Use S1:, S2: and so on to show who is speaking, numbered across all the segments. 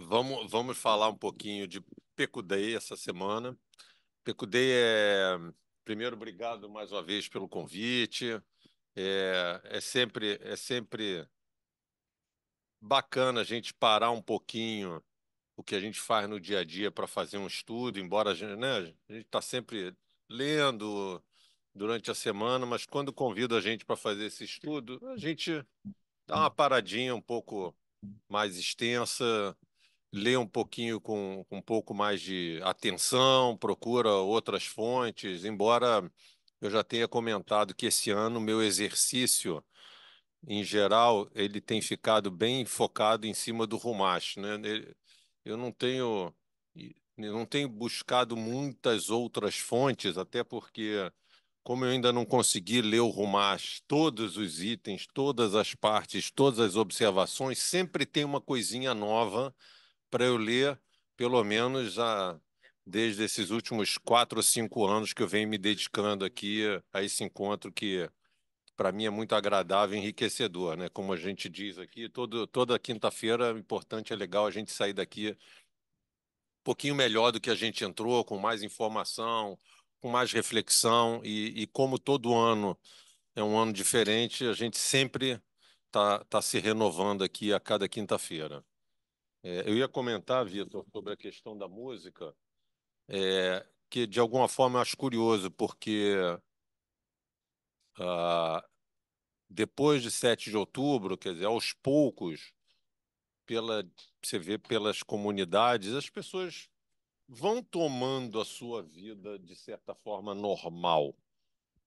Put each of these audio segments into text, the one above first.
S1: Vamos falar um pouquinho de Pecudei essa semana. Pecudei Primeiro, obrigado mais uma vez pelo convite. É sempre bacana a gente parar um pouquinho o que a gente faz no dia a dia para fazer um estudo, embora a gente está sempre lendo durante a semana, mas quando convida a gente para fazer esse estudo, a gente dá uma paradinha um pouco mais extensa, lê um pouquinho com um pouco mais de atenção, procura outras fontes, embora eu já tenha comentado que esse ano o meu exercício, em geral, ele tem ficado bem focado em cima do Rumash, né? Eu não tenho buscado muitas outras fontes, até porque, como eu ainda não consegui ler o Rumash, todos os itens, todas as partes, todas as observações, sempre tem uma coisinha nova para eu ler, pelo menos desde esses últimos 4 ou 5 anos que eu venho me dedicando aqui a esse encontro que, para mim, é muito agradável e enriquecedor, né? Como a gente diz aqui, toda quinta-feira, importante, é legal a gente sair daqui um pouquinho melhor do que a gente entrou, com mais informação, com mais reflexão, e como todo ano é um ano diferente, a gente sempre tá se renovando aqui a cada quinta-feira. Eu ia comentar, Vitor, sobre a questão da música, que de alguma forma eu acho curioso, porque ah, depois de 7 de outubro, quer dizer, aos poucos, pela, você vê pelas comunidades, as pessoas vão tomando a sua vida de certa forma normal.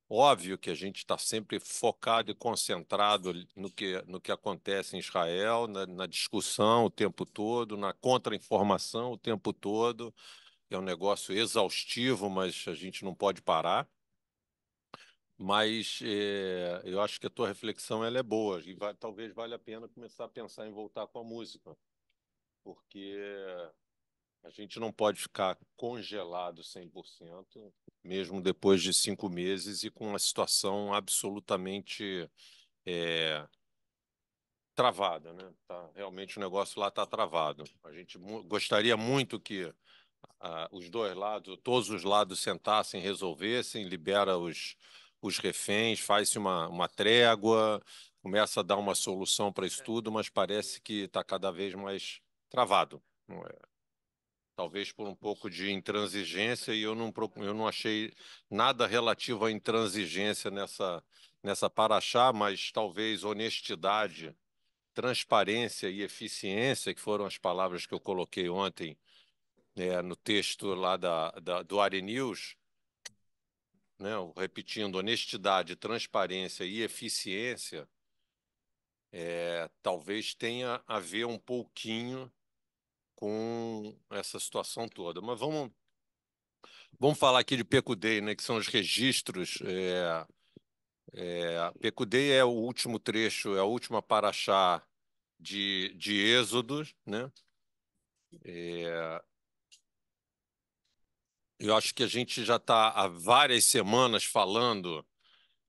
S1: Óbvio que a gente está sempre focado e concentrado no que acontece em Israel, na discussão o tempo todo, na contra-informação o tempo todo. É um negócio exaustivo, mas a gente não pode parar. Mas eu acho que a tua reflexão ela é boa e talvez valha a pena começar a pensar em voltar com a música, porque a gente não pode ficar congelado 100%, mesmo depois de 5 meses e com uma situação absolutamente é, travada, né? Realmente o negócio lá está travado. A gente gostaria muito que os dois lados, todos os lados sentassem, resolvessem, libera os reféns, faz-se uma trégua, começa a dar uma solução para isso tudo, mas parece que está cada vez mais travado. Não é? Talvez por um pouco de intransigência, e eu não achei nada relativo à intransigência nessa paraxá, mas talvez honestidade, transparência e eficiência, que foram as palavras que eu coloquei ontem no texto lá do Ari News, né, repetindo, honestidade, transparência e eficiência, talvez tenha a ver um pouquinho com essa situação toda. Mas vamos falar aqui de Pecudei, né, que são os registros. Pecudei é o último trecho, é a última paraxá de Êxodo, né? É, eu acho que a gente já está há várias semanas falando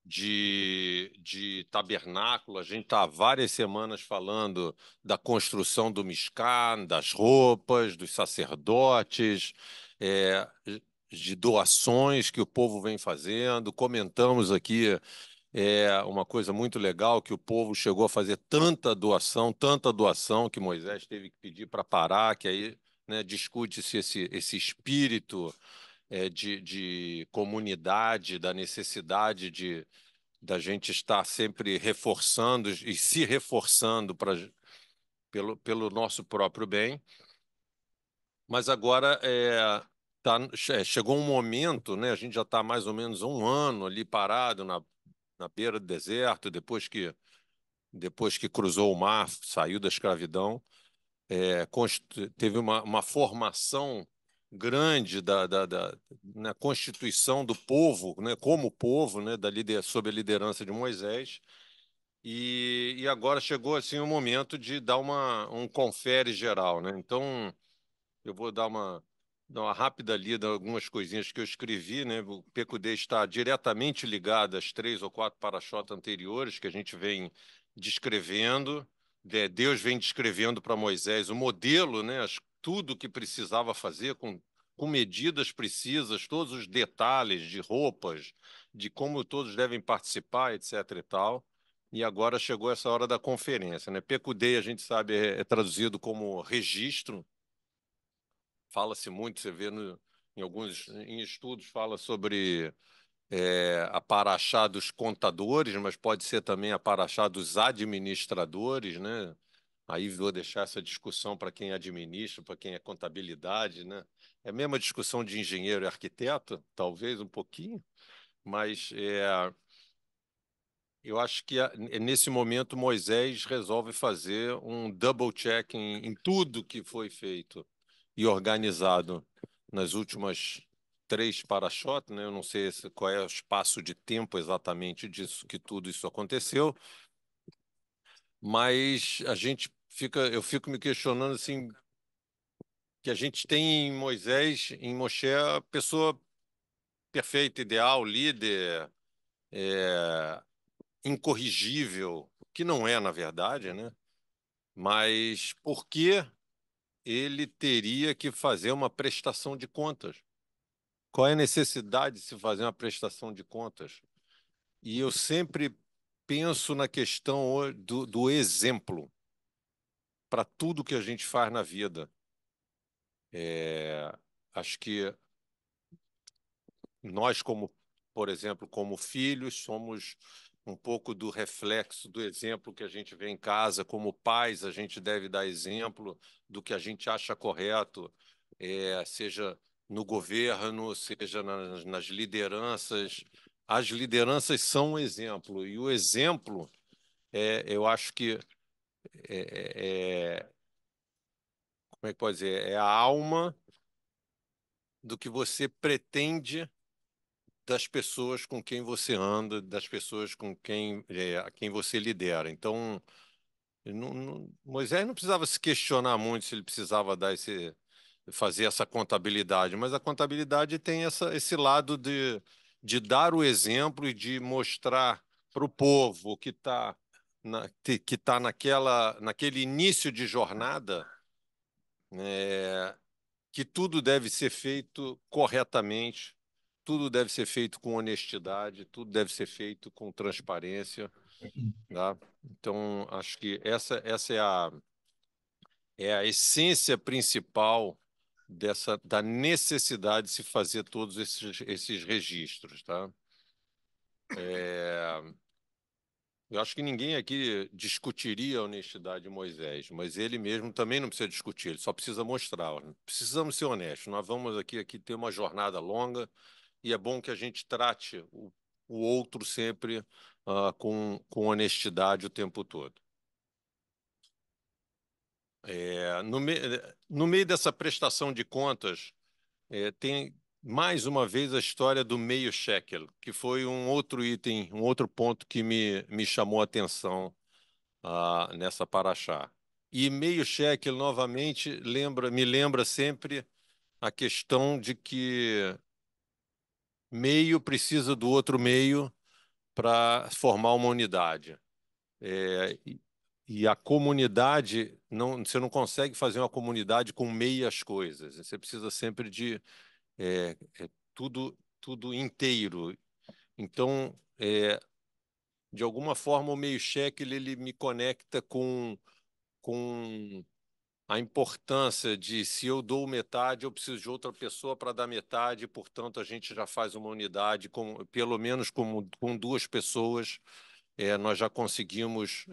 S1: de tabernáculo. A gente está há várias semanas falando da construção do Mishkan, das roupas, dos sacerdotes, é, de doações que o povo vem fazendo. Comentamos aqui uma coisa muito legal, que o povo chegou a fazer tanta doação, que Moisés teve que pedir para parar, que aí, né, discute-se esse espírito de comunidade, da necessidade da gente estar sempre reforçando e se reforçando pelo nosso próprio bem. Mas agora chegou um momento, né? A gente já está mais ou menos um ano ali parado na beira do deserto, depois que cruzou o mar, saiu da escravidão, teve uma formação grande na constituição do povo, né, como povo, né, sob a liderança de Moisés, e agora chegou assim o momento de dar um confere geral, né? Então eu vou dar uma rápida lida em algumas coisinhas que eu escrevi, né? O PQD está diretamente ligado às 3 ou 4 paraxotas anteriores que a gente vem descrevendo, Deus vem descrevendo para Moisés o modelo, né, tudo que precisava fazer com medidas precisas, todos os detalhes de roupas, de como todos devem participar, etc. e tal. E agora chegou essa hora da conferência, né? Pecudei, a gente sabe, é traduzido como registro. Fala-se muito, você vê em alguns em estudos, fala sobre a paraxá dos contadores, mas pode ser também a paraxá dos administradores, né? Aí vou deixar essa discussão para quem administra, para quem é contabilidade, né? É a mesma discussão de engenheiro e arquiteto, talvez um pouquinho, mas eu acho que nesse momento Moisés resolve fazer um double check em tudo que foi feito e organizado nas últimas três para-shot, né? Eu não sei qual é o espaço de tempo exatamente disso que tudo isso aconteceu, mas eu fico me questionando assim que a gente tem em Moisés, em Moshe, a pessoa perfeita, ideal, líder, é, incorrigível, que não é na verdade, né? Mas por que ele teria que fazer uma prestação de contas? Qual é a necessidade de se fazer uma prestação de contas? E eu sempre penso na questão do exemplo para tudo que a gente faz na vida. Acho que nós, como, por exemplo, como filhos, somos um pouco do reflexo do exemplo que a gente vê em casa. Como pais, a gente deve dar exemplo do que a gente acha correto, seja no governo, seja nas lideranças. As lideranças são um exemplo, e o exemplo, eu acho que como é que pode dizer? É a alma do que você pretende das pessoas com quem você anda, das pessoas com quem a quem você lidera. Então, Moisés não precisava se questionar muito se ele precisava fazer essa contabilidade, mas a contabilidade tem esse lado de dar o exemplo e de mostrar para o povo que tá naquele início de jornada, né, que tudo deve ser feito corretamente, tudo deve ser feito com honestidade, tudo deve ser feito com transparência, tá? Então, acho que essa é a essência principal da necessidade de se fazer todos esses registros, tá? Eu acho que ninguém aqui discutiria a honestidade de Moisés, mas ele mesmo também não precisa discutir, ele só precisa mostrar. Precisamos ser honestos, nós vamos aqui ter uma jornada longa e é bom que a gente trate o outro sempre com honestidade o tempo todo. No meio dessa prestação de contas, tem mais uma vez a história do meio shekel, que foi um outro item, um outro ponto que me chamou a atenção nessa paraxá. E meio shekel, novamente, me lembra sempre a questão de que meio precisa do outro meio para formar uma unidade. E a comunidade, você não consegue fazer uma comunidade com meias coisas. Você precisa sempre de tudo inteiro. Então, de alguma forma, o meio cheque ele me conecta com a importância de se eu dou metade, eu preciso de outra pessoa para dar metade, portanto, a gente já faz uma unidade, pelo menos com duas pessoas, nós já conseguimos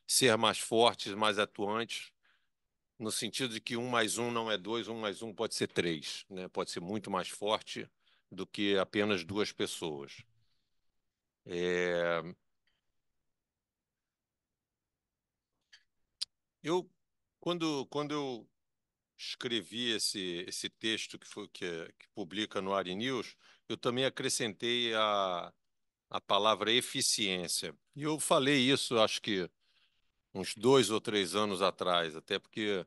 S1: ser mais fortes, mais atuantes, no sentido de que um mais um não é dois, um mais um pode ser três, né? Pode ser muito mais forte do que apenas duas pessoas. É, eu, quando eu escrevi esse texto que publica no Ari News, eu também acrescentei a palavra eficiência. E eu falei isso, acho que uns 2 ou 3 anos atrás, até porque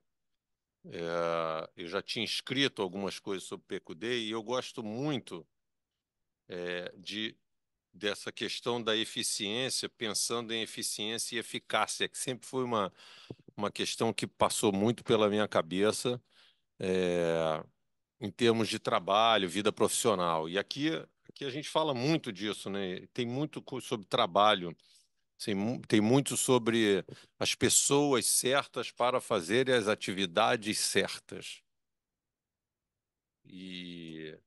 S1: eu já tinha escrito algumas coisas sobre PQD e eu gosto muito dessa questão da eficiência, pensando em eficiência e eficácia, que sempre foi uma questão que passou muito pela minha cabeça, em termos de trabalho, vida profissional. E aqui a gente fala muito disso, né? Tem muito sobre trabalho, tem muito sobre as pessoas certas para fazerem as atividades certas. E,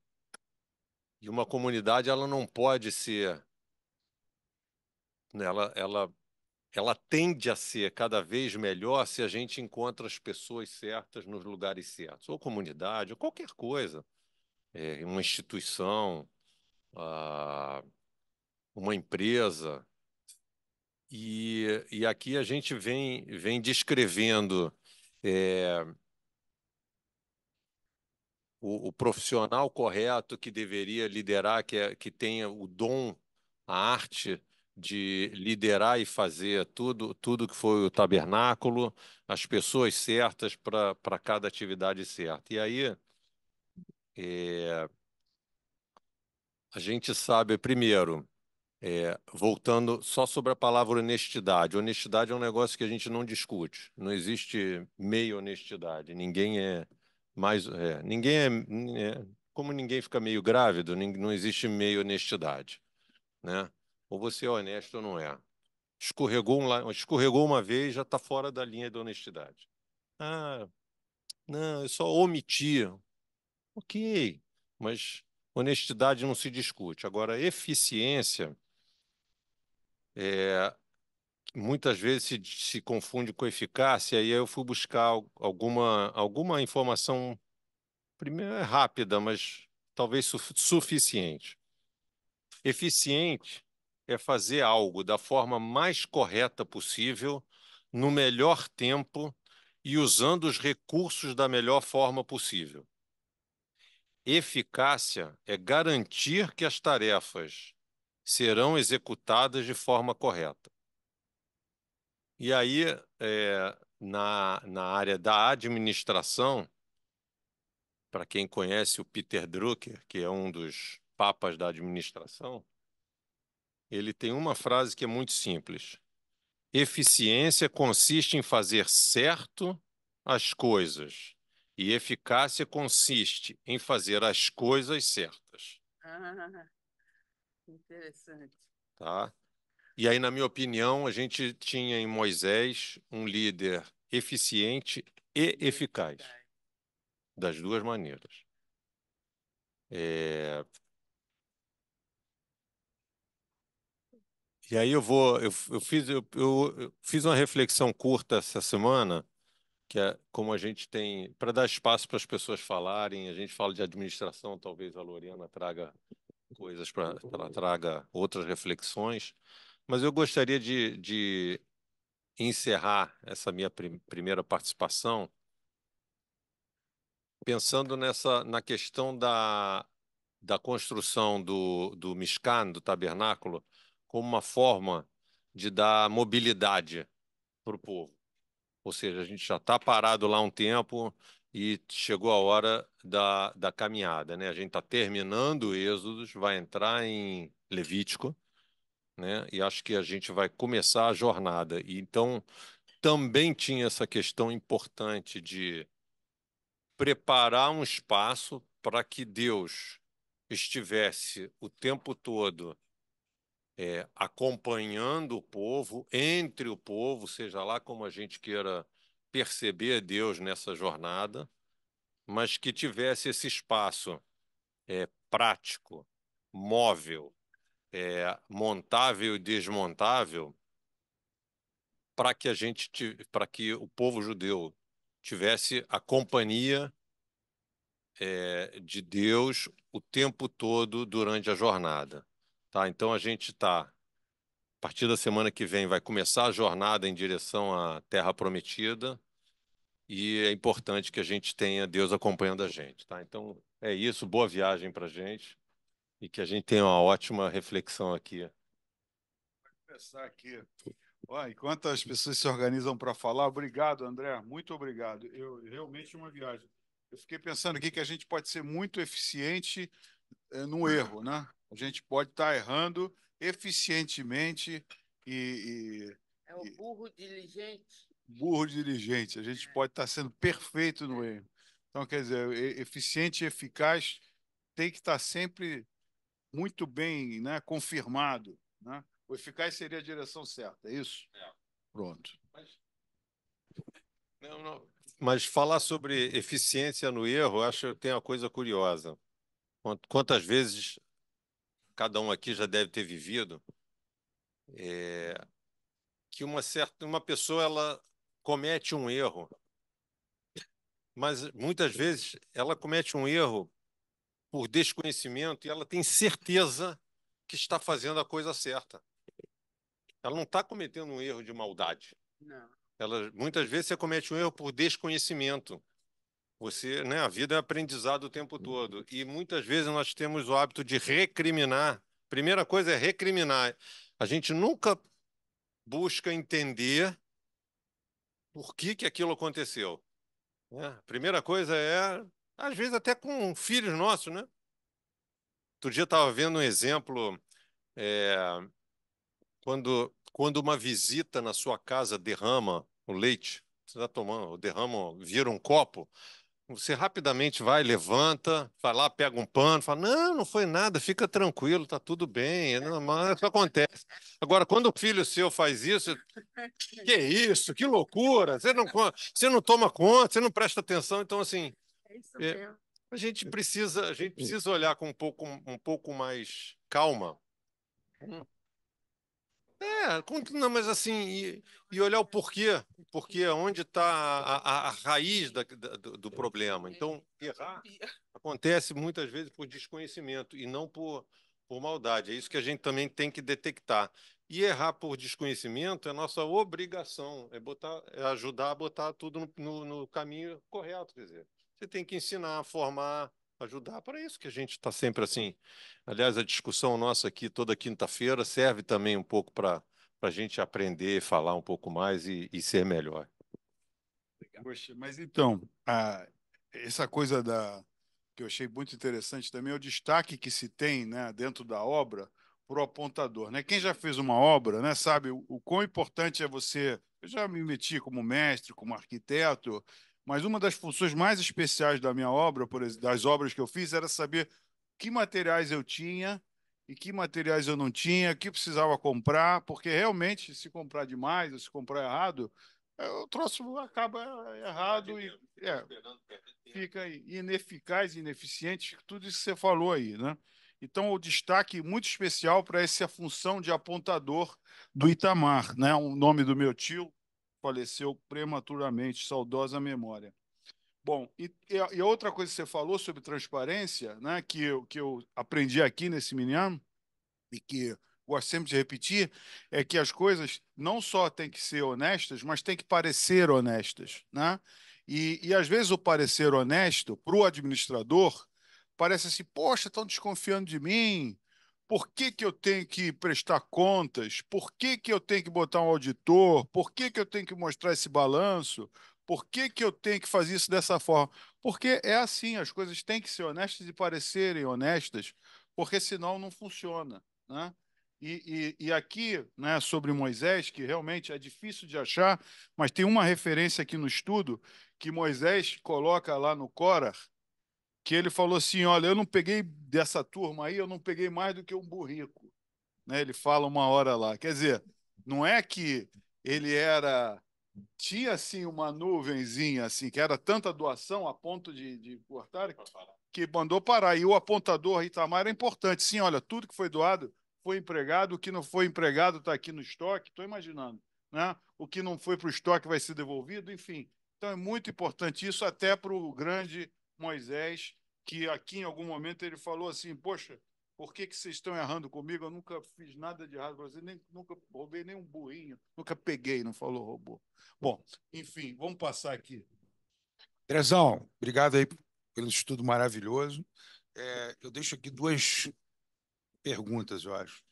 S1: e uma comunidade, ela não pode ser, né? Ela tende a ser cada vez melhor se a gente encontra as pessoas certas nos lugares certos, ou comunidade, ou qualquer coisa, uma instituição, ah, uma empresa. E aqui a gente vem descrevendo é, o profissional correto que deveria liderar, que tenha o dom, a arte de liderar e fazer tudo que foi o tabernáculo, as pessoas certas para cada atividade certa. E aí a gente sabe, primeiro, voltando só sobre a palavra honestidade. Honestidade é um negócio que a gente não discute. Não existe meia honestidade. Ninguém é mais. Como ninguém fica meio grávido, não existe meia honestidade, né? Ou você é honesto ou não é. Escorregou uma vez, já está fora da linha da honestidade. Ah, não, eu só omiti. Ok, mas honestidade não se discute. Agora, eficiência. é, Muitas vezes se confunde com eficácia, e aí eu fui buscar alguma informação, primeiro rápida, mas talvez suficiente. Eficiente é fazer algo da forma mais correta possível, no melhor tempo e usando os recursos da melhor forma possível. Eficácia é garantir que as tarefas serão executadas de forma correta. E aí, na área da administração, para quem conhece o Peter Drucker, que é um dos papas da administração, ele tem uma frase que é muito simples: eficiência consiste em fazer certo as coisas, e eficácia consiste em fazer as coisas certas.
S2: Ah, interessante.
S1: Tá? E aí, na minha opinião, a gente tinha em Moisés um líder eficiente e
S2: E
S1: eficaz,
S2: eficaz.
S1: das duas maneiras. É, E aí eu fiz uma reflexão curta essa semana, que é como a gente tem, para dar espaço para as pessoas falarem, a gente fala de administração, talvez a Loriana traga coisas para ela traga outras reflexões, mas eu gostaria de encerrar essa minha primeira participação pensando na questão da construção do Mishkan, do tabernáculo, como uma forma de dar mobilidade para o povo. Ou seja, a gente já está parado lá um tempo e chegou a hora da caminhada, né? A gente está terminando o Êxodo, vai entrar em Levítico, né? E acho que a gente vai começar a jornada. E então também tinha essa questão importante de preparar um espaço para que Deus estivesse o tempo todo acompanhando o povo, entre o povo, seja lá como a gente queira perceber Deus nessa jornada, mas que tivesse esse espaço prático, móvel, montável e desmontável, para que o povo judeu tivesse a companhia de Deus o tempo todo durante a jornada. Tá? Então a gente está, a partir da semana que vem, vai começar a jornada em direção à Terra Prometida e é importante que a gente tenha Deus acompanhando a gente. Tá? Então é isso, boa viagem para a gente e que a gente tenha uma ótima reflexão aqui.
S3: Começar aqui. Ó, enquanto as pessoas se organizam para falar, obrigado, André, muito obrigado. Eu realmente uma viagem. Eu fiquei pensando aqui que a gente pode ser muito eficiente no erro, né? A gente pode estar errando eficientemente
S2: É o burro diligente.
S3: burro dirigente. A gente pode estar sendo perfeito no erro. Então, quer dizer, eficiente e eficaz tem que estar sempre muito bem, né, confirmado, né? O eficaz seria a direção certa, é isso? Pronto.
S1: Não, não. Mas falar sobre eficiência no erro, acho que tem uma coisa curiosa. Quantas vezes cada um aqui já deve ter vivido que uma pessoa ela comete um erro, mas muitas vezes ela comete um erro por desconhecimento e ela tem certeza que está fazendo a coisa certa. Ela não está cometendo um erro de maldade.
S2: Não.
S1: Muitas vezes você comete um erro por desconhecimento. Você, né, a vida é aprendizado o tempo todo. E muitas vezes nós temos o hábito de recriminar. Primeira coisa é recriminar. A gente nunca busca entender por que aquilo aconteceu, né? A primeira coisa é, às vezes, até com filhos nossos, né? Outro dia eu estava vendo um exemplo, é, quando uma visita na sua casa derrama o leite, você está tomando, derrama, vira um copo. Você rapidamente vai, levanta, vai lá, pega um pano, fala: Não, não foi nada, fica tranquilo, tá tudo bem, é normal, isso acontece. Agora, quando o filho seu faz isso, que isso, que loucura, você não toma conta, você não presta atenção, então, assim,
S2: É isso
S1: é,
S2: mesmo.
S1: a gente precisa olhar com um pouco mais calma. Não, mas assim, e olhar o porquê, porque onde está a raiz do problema. Então, errar acontece muitas vezes por desconhecimento e não por maldade. É isso que a gente também tem que detectar. E errar por desconhecimento é nossa obrigação, é ajudar a botar tudo no caminho correto. Quer dizer, você tem que ensinar, formar, ajudar. Para isso que a gente está sempre assim. Aliás, a discussão nossa aqui toda quinta-feira serve também um pouco para a gente aprender, falar um pouco mais e ser melhor.
S3: Poxa, mas então, essa coisa que eu achei muito interessante também é o destaque que se tem, né, dentro da obra para o apontador, né? Quem já fez uma obra, né, sabe o quão importante é você. Eu já me meti como mestre, como arquiteto, mas uma das funções mais especiais da minha obra, por exemplo, das obras que eu fiz, era saber que materiais eu tinha e que materiais eu não tinha, que precisava comprar, porque realmente, se comprar demais ou se comprar errado, o troço acaba errado e fica ineficaz, ineficiente, tudo isso que você falou aí, né? Então, o destaque muito especial para essa função de apontador do Itamar, né? O nome do meu tio faleceu prematuramente, saudosa memória. Bom, e a outra coisa que você falou sobre transparência, né? Que eu aprendi aqui nesse Minham, e que gosto sempre de repetir, é que as coisas não só têm que ser honestas, mas têm que parecer honestas, né? E às vezes o parecer honesto para o administrador parece assim, poxa, estão desconfiando de mim, por que que eu tenho que prestar contas? Por que que eu tenho que botar um auditor? Por que que eu tenho que mostrar esse balanço? Por que que eu tenho que fazer isso dessa forma? Porque é assim, as coisas têm que ser honestas e parecerem honestas, porque senão não funciona, né? E aqui, né, sobre Moisés, que realmente é difícil de achar, mas tem uma referência aqui no estudo que Moisés coloca lá no Cora, que ele falou assim: olha, eu não peguei dessa turma aí, eu não peguei mais do que um burrico, né? Ele fala uma hora lá. Quer dizer, não é que ele tinha assim uma nuvenzinha assim, que era tanta doação a ponto de cortar, que mandou parar. E o apontador Itamar era importante. Sim, olha, tudo que foi doado foi empregado, o que não foi empregado está aqui no estoque, estou imaginando, né? O que não foi para o estoque vai ser devolvido, enfim. Então é muito importante isso até para o grande Moisés, que aqui em algum momento ele falou assim, poxa, por que que vocês estão errando comigo? Eu nunca fiz nada de errado para vocês, nunca roubei nem um burrinho, nunca peguei, não falou roubou. Bom, enfim, vamos passar aqui.
S4: Andrezão, obrigado aí pelo estudo maravilhoso. Eu deixo aqui duas perguntas, eu acho.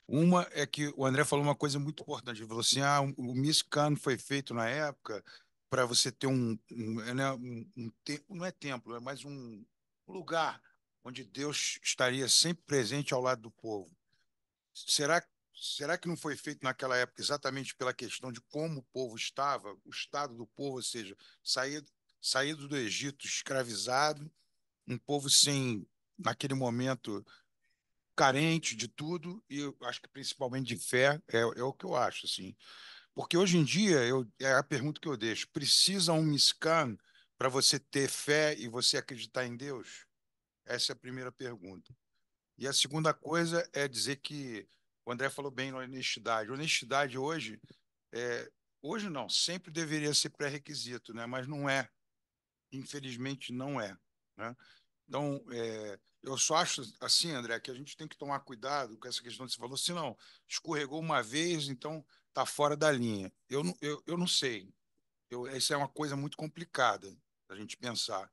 S4: Uma é que o André falou uma coisa muito importante. Ele falou assim: o Miss Khan foi feito na época para você ter né, não é templo, é mais um lugar onde Deus estaria sempre presente ao lado do povo. Será que não foi feito naquela época exatamente pela questão de como o povo estava, o estado do povo, ou seja, saído do Egito escravizado, um povo sem, naquele momento, carente de tudo, e eu acho que principalmente de fé, é o que eu acho, assim. Porque hoje em dia, é a pergunta que eu deixo, precisa um Misscan para você ter fé e você acreditar em Deus? Essa é a primeira pergunta. E a segunda coisa é dizer que o André falou bem na honestidade. Honestidade hoje não, sempre deveria ser pré-requisito, né? Mas não é. Infelizmente não é, né? Então, eu só acho assim, André, que a gente tem que tomar cuidado com essa questão que você falou. Se não, escorregou uma vez, então está fora da linha. Eu não sei. Isso é uma coisa muito complicada a gente pensar,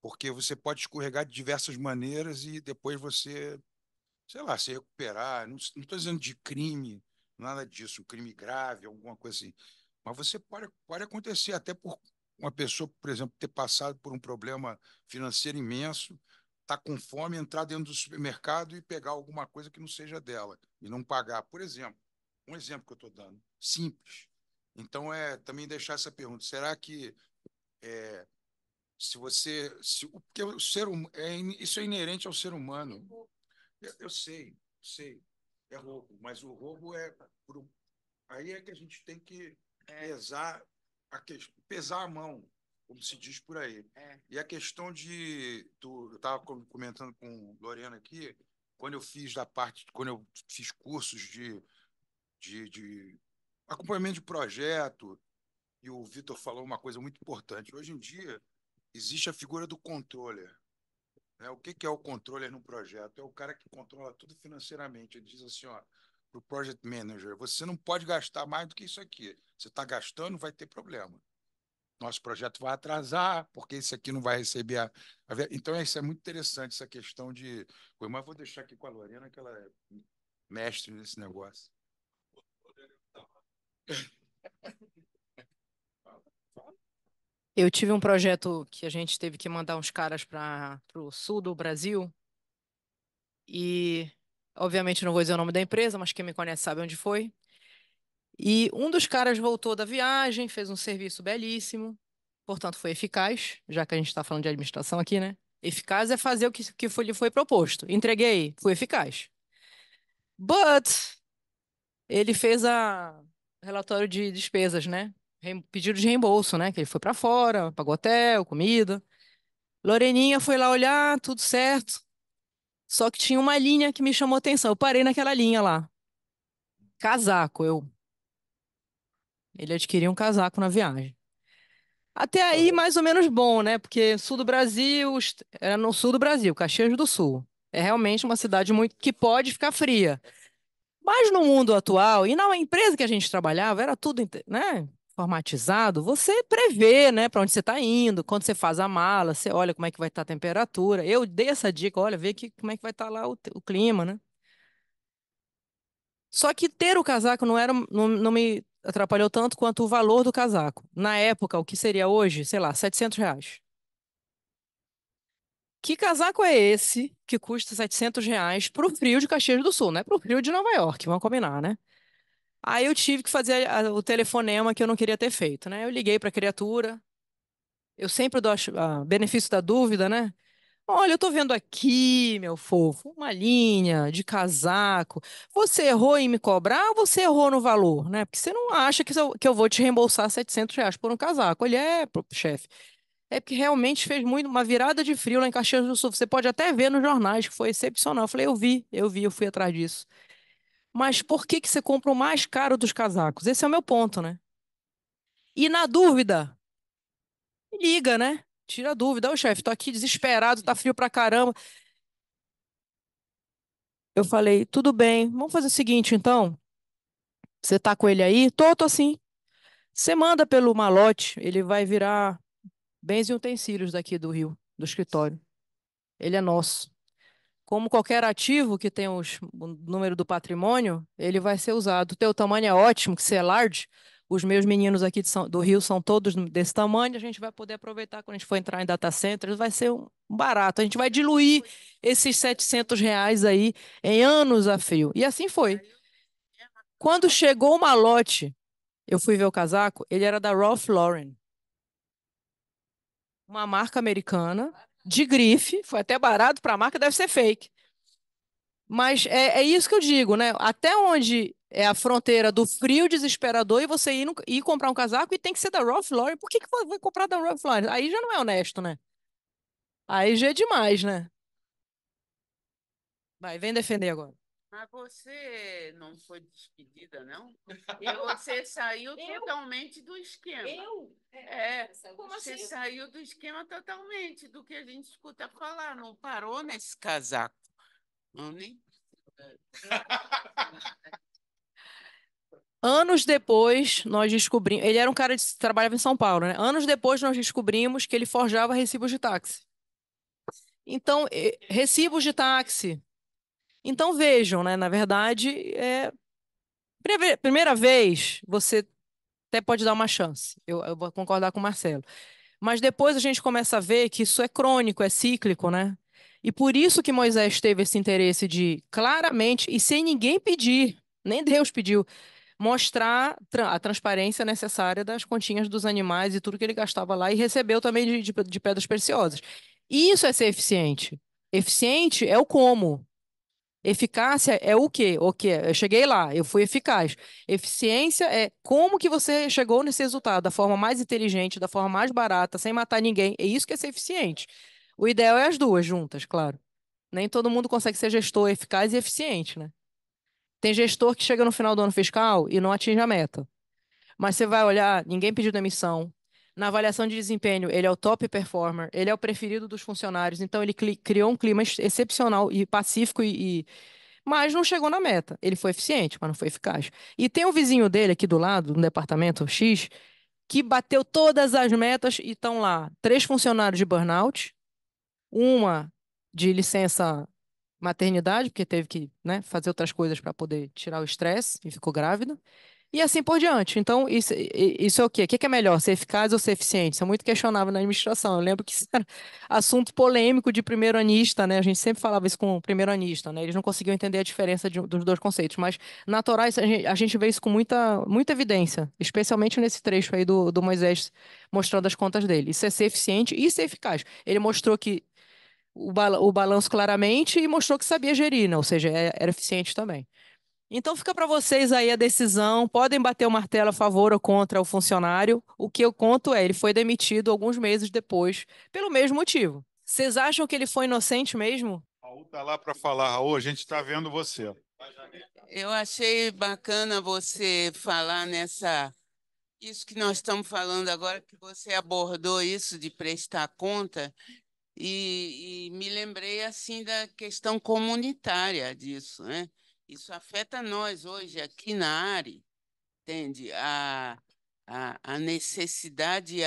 S4: porque você pode escorregar de diversas maneiras e depois você, sei lá, se recuperar. Não estou dizendo de crime, nada disso, um crime grave, alguma coisa assim. Mas você pode acontecer até por uma pessoa, por exemplo, ter passado por um problema financeiro imenso, tá com fome, entrar dentro do supermercado e pegar alguma coisa que não seja dela e não pagar. Por exemplo, um exemplo que eu estou dando, simples. Então, também deixar essa pergunta: será que se você. Porque o isso é inerente ao ser humano. Eu sei, é roubo, mas o roubo aí é que a gente tem que pesar pesar a mão, como se diz por aí. E a questão eu estava comentando com Lorena aqui, quando eu fiz cursos de acompanhamento de projeto, e o Vitor falou uma coisa muito importante. Hoje em dia, existe a figura do controller, né? O que é o controller no projeto? É o cara que controla tudo financeiramente. Ele diz assim, ó, para o project manager: você não pode gastar mais do que isso aqui. Você está gastando, vai ter problema. Nosso projeto vai atrasar, porque esse aqui não vai receber Então, isso é muito interessante, essa questão de. Mas vou deixar aqui com a Lorena, que ela é mestre nesse negócio.
S5: Eu tive um projeto que a gente teve que mandar uns caras para o sul do Brasil e, obviamente, não vou dizer o nome da empresa, mas quem me conhece sabe onde foi. E um dos caras voltou da viagem, fez um serviço belíssimo, portanto foi eficaz, já que a gente está falando de administração aqui, né? Eficaz é fazer o lhe foi proposto. Entreguei, fui eficaz. But ele fez a relatório de despesas, né? Pedido de reembolso, né? Que ele foi para fora, pagou hotel, comida. Loreninha foi lá olhar, tudo certo. Só que tinha uma linha que me chamou atenção. Eu parei naquela linha lá. Casaco, ele adquiriu um casaco na viagem. Até aí, mais ou menos bom, né? Porque sul do Brasil, era no sul do Brasil, Caxias do Sul. É realmente uma cidade muito que pode ficar fria. Mas no mundo atual, e na empresa que a gente trabalhava, era tudo, né, formatizado. Você prevê, né, para onde você está indo. Quando você faz a mala, você olha como é que vai estar a temperatura. Eu dei essa dica: olha, vê como é que vai estar lá o clima, né? Só que ter o casaco não me atrapalhou tanto quanto o valor do casaco. Na época, o que seria hoje, sei lá, R$ 700. Que casaco é esse que custa R$ 700 para o frio de Caxias do Sul, né? Para o frio de Nova York, vamos combinar, né? Aí eu tive que fazer o telefonema que eu não queria ter feito, né? Eu liguei para a criatura. Eu sempre dou benefício da dúvida, né? Olha, eu tô vendo aqui, meu fofo, uma linha de casaco. Você errou em me cobrar ou você errou no valor, né? Porque você não acha que eu vou te reembolsar R$ 700 por um casaco. Ele chefe. É porque realmente fez muito uma virada de frio lá em Caxias do Sul. Você pode até ver nos jornais que foi excepcional. Eu falei, eu fui atrás disso. Mas por que que você compra o mais caro dos casacos? Esse é o meu ponto, né? E na dúvida, liga, né? Tira a dúvida. Ô, chefe, tô aqui desesperado, tá frio pra caramba. Eu falei, tudo bem, vamos fazer o seguinte, então. Você tá com ele aí? Tô sim. Você manda pelo malote, ele vai virar bens e utensílios daqui do Rio, do escritório. Ele é nosso. Como qualquer ativo que tem o número do patrimônio, ele vai ser usado. O teu tamanho é ótimo, que você é large. Os meus meninos aqui do Rio são todos desse tamanho, a gente vai poder aproveitar quando a gente for entrar em data centers, vai ser um barato. A gente vai diluir esses R$ 700 aí em anos a fio. E assim foi. Quando chegou o malote, eu fui ver o casaco, ele era da Ralph Lauren. Uma marca americana, de grife, foi até barato para a marca, deve ser fake. Mas é isso que eu digo, né? Até onde é a fronteira do frio desesperador e você ir comprar um casaco e tem que ser da Ralph Lauren. Por que vai comprar da Ralph Lauren? Aí já não é honesto, né? Aí já é demais, né? Vai, vem defender agora.
S2: Mas você não foi despedida, não? E você saiu totalmente do esquema.
S5: Como
S2: Você
S5: assim?
S2: saiu do esquema totalmente, do que a gente escuta falar. Não parou nesse casaco. Não, nem...
S5: Anos depois, nós descobrimos. Ele era um cara que trabalhava em São Paulo, né? Anos depois, nós descobrimos que ele forjava recibos de táxi. Então, recibos de táxi. Então, vejam, né? Na verdade, primeira vez, você até pode dar uma chance. Eu vou concordar com o Marcelo. Mas depois a gente começa a ver que isso é crônico, é cíclico, né? E por isso que Moisés teve esse interesse de, claramente, e sem ninguém pedir, nem Deus pediu, mostrar a transparência necessária das continhas dos animais e tudo que ele gastava lá, e recebeu também de pedras preciosas. Isso é ser eficiente. Eficiente é o como. Eficácia é o quê? O quê? Eu cheguei lá, eu fui eficaz. Eficiência é como que você chegou nesse resultado, da forma mais inteligente, da forma mais barata, sem matar ninguém. É isso que é ser eficiente. O ideal é as duas juntas, claro. Nem todo mundo consegue ser gestor eficaz e eficiente, né? Tem gestor que chega no final do ano fiscal e não atinge a meta. Mas você vai olhar, ninguém pediu demissão. Na avaliação de desempenho, ele é o top performer, ele é o preferido dos funcionários, então ele criou um clima excepcional e pacífico mas não chegou na meta. Ele foi eficiente, mas não foi eficaz. E tem um vizinho dele aqui do lado, no departamento X, que bateu todas as metas e estão lá 3 funcionários de burnout, uma de licença maternidade, porque teve que, né, fazer outras coisas para poder tirar o estresse e ficou grávida. E assim por diante. Então, isso é o quê? O que é melhor, ser eficaz ou ser eficiente? Isso é muito questionável na administração. Eu lembro que isso era assunto polêmico de primeiro-anista, né? A gente sempre falava isso com o primeiro-anista, né? Eles não conseguiam entender a diferença dos dois conceitos. Mas, naturais, a gente vê isso com muita, muita evidência, especialmente nesse trecho aí do Moisés mostrando as contas dele. Isso é ser eficiente e ser eficaz. Ele mostrou que o balanço claramente e mostrou que sabia gerir, né? Ou seja, era eficiente também. Então fica para vocês aí a decisão. Podem bater o martelo a favor ou contra o funcionário. O que eu conto é, ele foi demitido alguns meses depois, pelo mesmo motivo. Vocês acham que ele foi inocente mesmo?
S3: Raul está lá para falar. Raul, a gente está vendo você.
S2: Eu achei bacana você falar isso que nós estamos falando agora, que você abordou isso de prestar conta, e me lembrei assim da questão comunitária disso, né? Isso afeta nós hoje aqui na área, entende? A necessidade,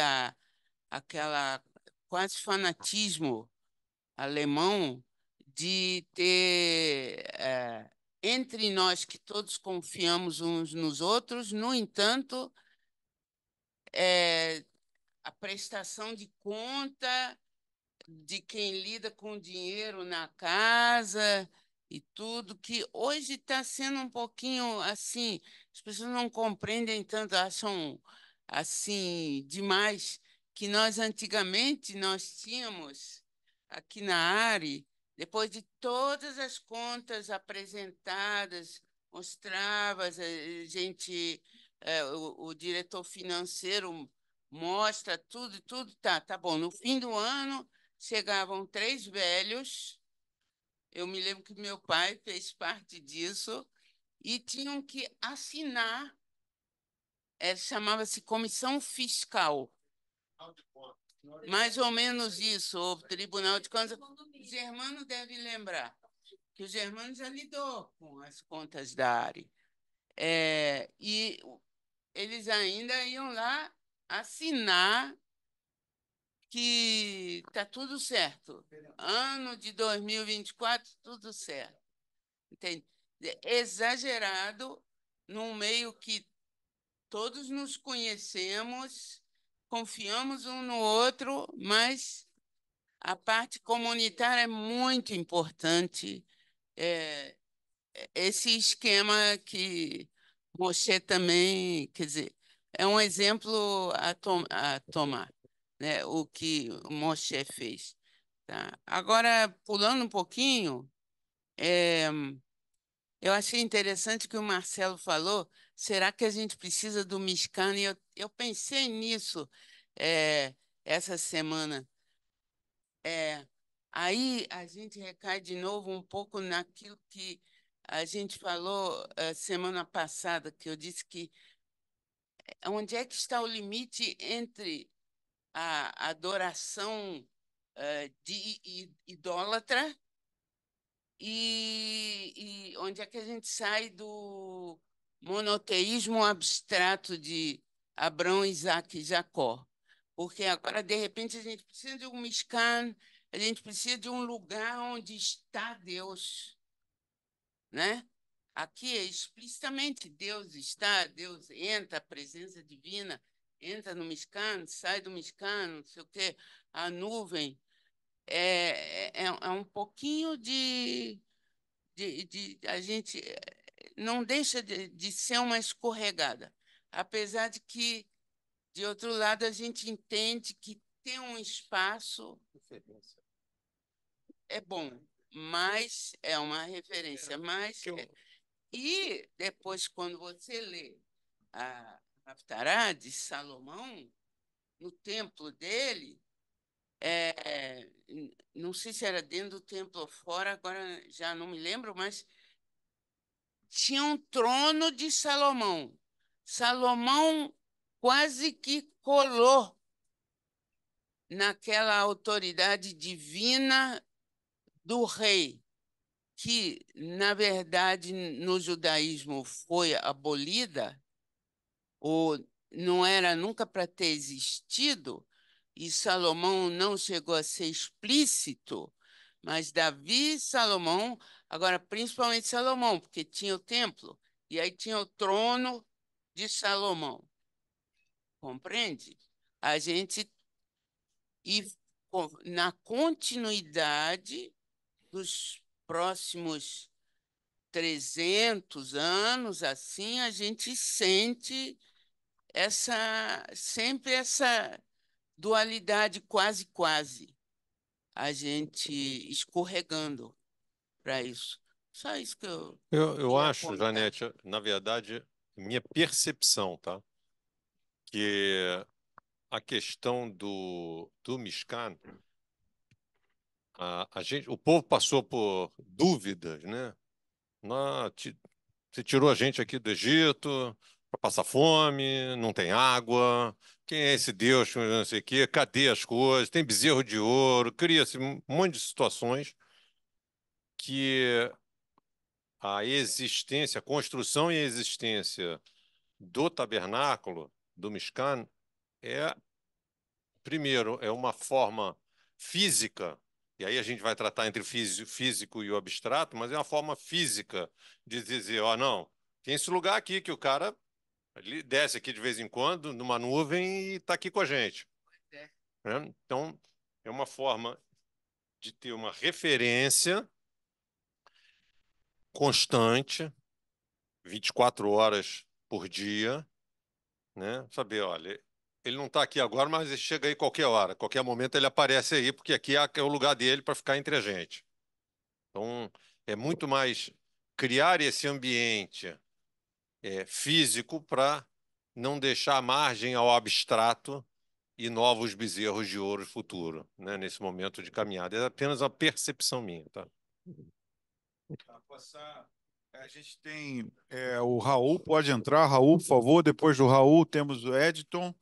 S2: aquela quase fanatismo alemão de ter entre nós que todos confiamos uns nos outros, no entanto, a prestação de conta de quem lida com dinheiro na casa e tudo, que hoje está sendo um pouquinho assim, as pessoas não compreendem tanto, acham assim demais, que nós antigamente nós tínhamos aqui na área, depois de todas as contas apresentadas, mostrava, a gente, o diretor financeiro mostra tudo, tudo tá bom. No fim do ano, chegavam 3 velhos, eu me lembro que meu pai fez parte disso, e tinham que assinar, chamava-se comissão fiscal, mais ou menos isso, o Tribunal de Contas. O Germano deve lembrar, que o Germano já lidou com as contas da área. E eles ainda iam lá assinar que está tudo certo. Ano de 2024, tudo certo. Entende? Exagerado num meio que todos nos conhecemos, confiamos um no outro, mas a parte comunitária é muito importante. Esse esquema que Moshe também, quer dizer, é um exemplo a tomar, né? O que o Moshe fez. Tá? Agora, pulando um pouquinho, eu achei interessante que o Marcelo falou, será que a gente precisa do Mishkan? E eu pensei nisso é, essa semana. Aí a gente recai de novo um pouco naquilo que a gente falou semana passada, que eu disse que onde é que está o limite entre a adoração de idólatra e onde é que a gente sai do monoteísmo abstrato de Abraão, Isaac e Jacó. Porque agora, de repente, a gente precisa de um Mishkan, a gente precisa de um lugar onde está Deus, né? Aqui é explicitamente Deus está, Deus entra, a presença divina entra no Mishkan, sai do Mishkan, não sei o quê, a nuvem. É um pouquinho a gente não deixa de ser uma escorregada, apesar de que, de outro lado, a gente entende que ter um espaço é bom, mas é uma referência. E depois, quando você lê a Haftará de Salomão, no templo dele, não sei se era dentro do templo ou fora, agora já não me lembro, mas tinha um trono de Salomão. Salomão quase que colou naquela autoridade divina do rei, que, na verdade, no judaísmo foi abolida, ou não era nunca para ter existido, e Salomão não chegou a ser explícito, mas Davi e Salomão, agora principalmente Salomão, porque tinha o templo, e aí tinha o trono de Salomão. Compreende? A gente, e na continuidade dos próximos 300 anos, assim, a gente sente sempre essa dualidade quase, a gente escorregando para isso. Só isso que eu
S1: Eu
S2: ia
S1: acho,
S2: apontar.
S1: Janete, na verdade, minha percepção, tá? Que a questão do Mishkan, o povo passou por dúvidas, né? Você tirou a gente aqui do Egito para passar fome, não tem água. Quem é esse Deus? Não sei o quê. Cadê as coisas? Tem bezerro de ouro. Cria-se um monte de situações que a existência, a construção e a existência do tabernáculo, do Mishkan, é, primeiro, é uma forma física, e aí a gente vai tratar entre o físico e o abstrato, mas é uma forma física de dizer, ó, não, tem esse lugar aqui que o cara ele desce aqui de vez em quando numa nuvem e está aqui com a gente.
S2: É.
S1: Né? Então, é uma forma de ter uma referência constante, 24 horas por dia, né? Saber, olha, ele não está aqui agora, mas ele chega aí qualquer hora, qualquer momento ele aparece aí, porque aqui é o lugar dele para ficar entre a gente. Então, é muito mais criar esse ambiente físico para não deixar margem ao abstrato e novos bezerros de ouro futuro, né, nesse momento de caminhada. É apenas uma percepção minha, tá?
S3: A gente tem o Raul, pode entrar, Raul, por favor. Depois do Raul, temos o Editon,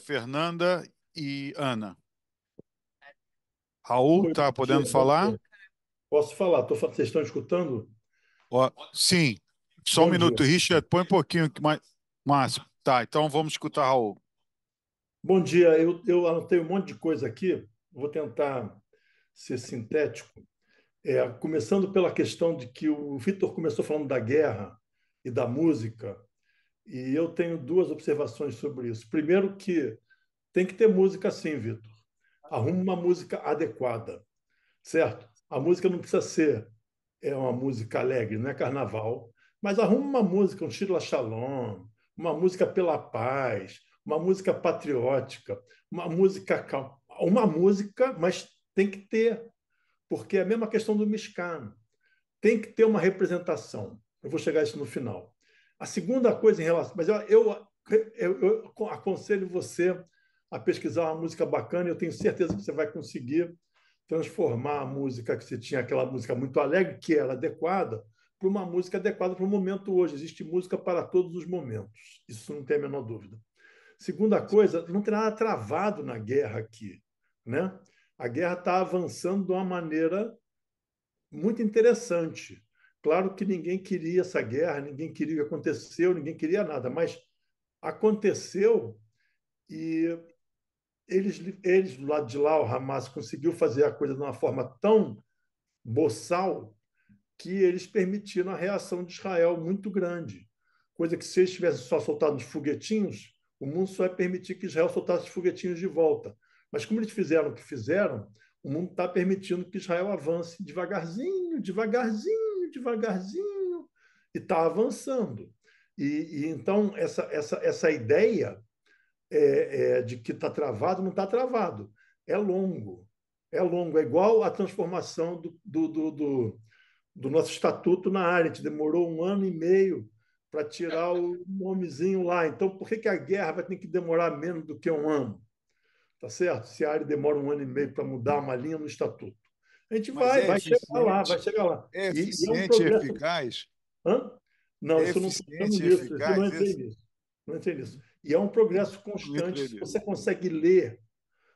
S3: Fernanda e Ana. Raul,
S6: Oi,
S3: tá
S6: bom dia,
S3: podendo
S6: bom
S3: falar?
S6: dia. Posso falar? Vocês estão escutando?
S3: Ó, sim, só um
S6: Bom dia.
S3: minuto, Richard, põe um pouquinho mais. Márcio, tá, então vamos escutar Raul.
S6: Bom dia. Eu anotei um monte de coisa aqui. Vou tentar ser sintético. Começando pela questão de que o Vitor começou falando da guerra e da música. E eu tenho duas observações sobre isso. Primeiro que tem que ter música sim, Vitor. Arruma uma música adequada, certo? A música não precisa ser uma música alegre, não é carnaval, mas arruma uma música, um Shila Shalom, uma música pela paz, uma música patriótica, uma música calma, uma música, mas tem que ter, porque é a mesma questão do Mishkan. Tem que ter uma representação. Eu vou chegar a isso no final. A segunda coisa em relação. Mas eu aconselho você a pesquisar uma música bacana, e eu tenho certeza que você vai conseguir transformar a música que você tinha, aquela música muito alegre, que era adequada, para uma música adequada para o momento hoje. Existe música para todos os momentos. Isso não tem a menor dúvida. Segunda coisa, não tem nada travado na guerra aqui, né? A guerra está avançando de uma maneira muito interessante. Claro que ninguém queria essa guerra, ninguém queria o que aconteceu, ninguém queria nada, mas aconteceu e eles do lado de lá, o Hamas, conseguiu fazer a coisa de uma forma tão boçal que eles permitiram a reação de Israel muito grande. Coisa que, se eles tivessem só soltado os foguetinhos, o mundo só ia permitir que Israel soltasse os foguetinhos de volta. Mas, como eles fizeram o que fizeram, o mundo está permitindo que Israel avance devagarzinho, devagarzinho, devagarzinho, e está avançando. E então, essa ideia de que está travado, não está travado. É longo. É longo. É igual a transformação do nosso estatuto na área. A gente demorou 1 ano e meio para tirar o nomezinho lá. Então, por que a guerra vai ter que demorar menos do que 1 ano? Tá certo? Se a área demora 1 ano e meio para mudar uma linha no estatuto. A gente
S3: Mas
S6: vai chegar lá, vai chegar lá.
S3: É
S6: E é um
S3: eficiente e
S6: progresso.
S3: eficaz?
S6: Hã? Não,
S3: É
S6: isso eu não estou
S3: eficiente e
S6: nisso, isso eu não
S3: eficaz
S6: entrei
S3: esse?
S6: nisso. Não entrei nisso. E é um progresso
S3: Não entrei
S6: constante. Se
S3: nisso.
S6: você consegue ler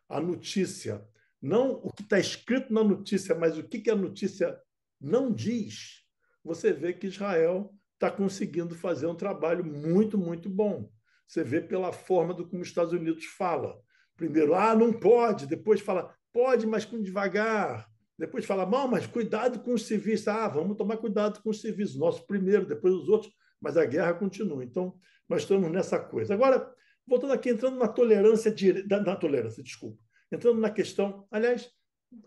S6: a notícia, não o que está escrito na notícia, mas o que a notícia não diz, você vê que Israel está conseguindo fazer um trabalho muito, muito bom. Você vê pela forma do como os Estados Unidos fala. Primeiro, não pode, depois fala, pode, mas com devagar. Depois fala, não, mas cuidado com os civis. Vamos tomar cuidado com os civis. Nosso primeiro, depois os outros, mas a guerra continua. Então, nós estamos nessa coisa. Agora, voltando aqui, entrando na tolerância, na tolerância, desculpa. Entrando na questão, aliás,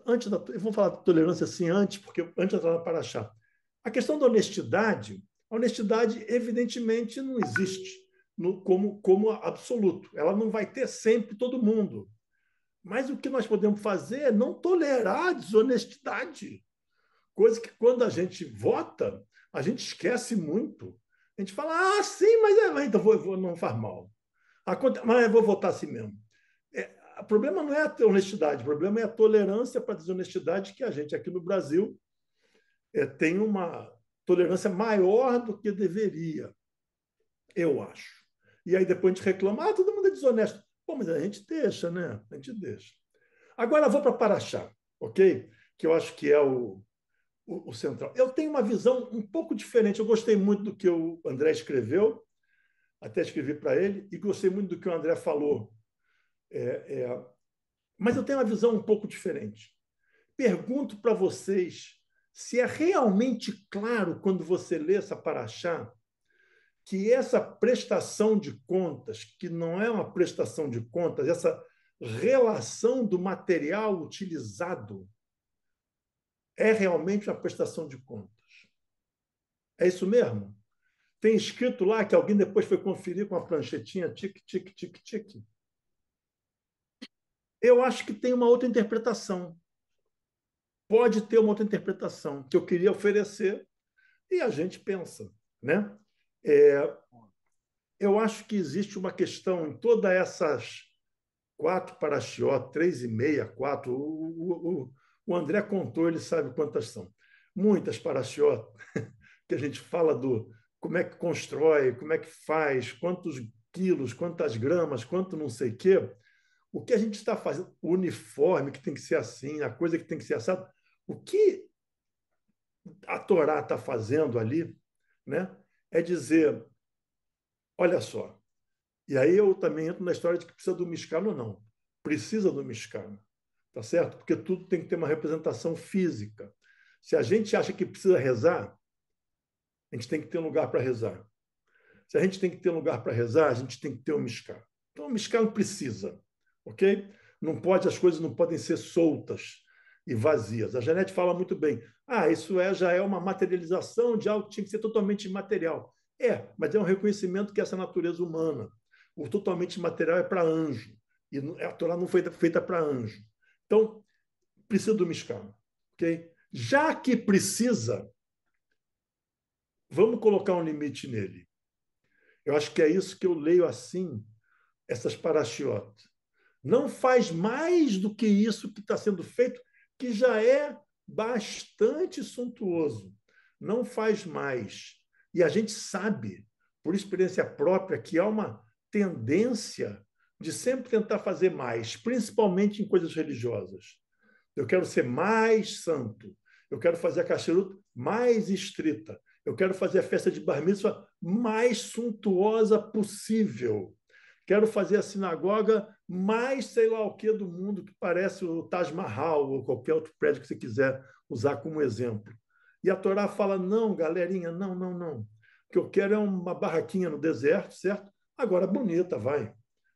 S6: eu vou falar de tolerância assim antes, porque antes de entrar na Paraxá. A questão da honestidade, a honestidade evidentemente não existe como absoluto. Ela não vai ter sempre todo mundo. Mas o que nós podemos fazer é não tolerar a desonestidade. Coisa que, quando a gente vota, a gente esquece muito. A gente fala, sim, mas então não faz mal. Mas eu vou votar assim mesmo. O problema não é a honestidade, o problema é a tolerância para a desonestidade, que a gente aqui no Brasil tem uma tolerância maior do que deveria, eu acho. E aí depois a gente reclama, todo mundo é desonesto. Pô, mas a gente deixa, né? A gente deixa. Agora eu vou para Paraxá, ok? Que eu acho que é o central. Eu tenho uma visão um pouco diferente. Eu gostei muito do que o André escreveu, até escrevi para ele, e gostei muito do que o André falou. Mas eu tenho uma visão um pouco diferente. Pergunto para vocês se é realmente claro, quando você lê essa paraxá, que essa prestação de contas, que não é uma prestação de contas, essa relação do material utilizado é realmente uma prestação de contas. É isso mesmo? Tem escrito lá que alguém depois foi conferir com a pranchetinha, tic, tic, tic, tic. Eu acho que tem uma outra interpretação. Pode ter uma outra interpretação que eu queria oferecer e a gente pensa, né? Eu acho que existe uma questão em todas essas 4 paraxió, 3,5, 4. O André contou, ele sabe quantas são. Muitas paraxió, que a gente fala do como é que constrói, como é que faz, quantos quilos, quantas gramas, quanto não sei o quê. O que a gente está fazendo, o uniforme que tem que ser assim, a coisa que tem que ser assado, o que a Torá está fazendo ali, né, é dizer, olha só, e aí eu também entro na história de que precisa do Mishkan ou não. Precisa do Mishkan, tá certo? Porque tudo tem que ter uma representação física. Se a gente acha que precisa rezar, a gente tem que ter um lugar para rezar. Se a gente tem que ter um lugar para rezar, a gente tem que ter um Mishkan. Então, o Mishkan precisa, ok? Não pode, as coisas não podem ser soltas e vazias. A Janete fala muito bem. Isso já é uma materialização de algo que tinha que ser totalmente imaterial. Mas é um reconhecimento que essa natureza humana, o totalmente imaterial é para anjo. E a Torá não foi feita para anjo. Então, precisa do Mishkan. Okay? Já que precisa, vamos colocar um limite nele. Eu acho que é isso que eu leio assim, essas parashiot. Não faz mais do que isso que está sendo feito, que já é bastante suntuoso. Não faz mais. E a gente sabe, por experiência própria, que há uma tendência de sempre tentar fazer mais, principalmente em coisas religiosas. Eu quero ser mais santo. Eu quero fazer a kasherut mais estrita. Eu quero fazer a festa de Bar Mitzvah mais suntuosa possível. Quero fazer a sinagoga mais sei lá o que do mundo, que parece o Taj Mahal ou qualquer outro prédio que você quiser usar como exemplo. E a Torá fala, não, galerinha, não, não, não. O que eu quero é uma barraquinha no deserto, certo? Agora, bonita, vai.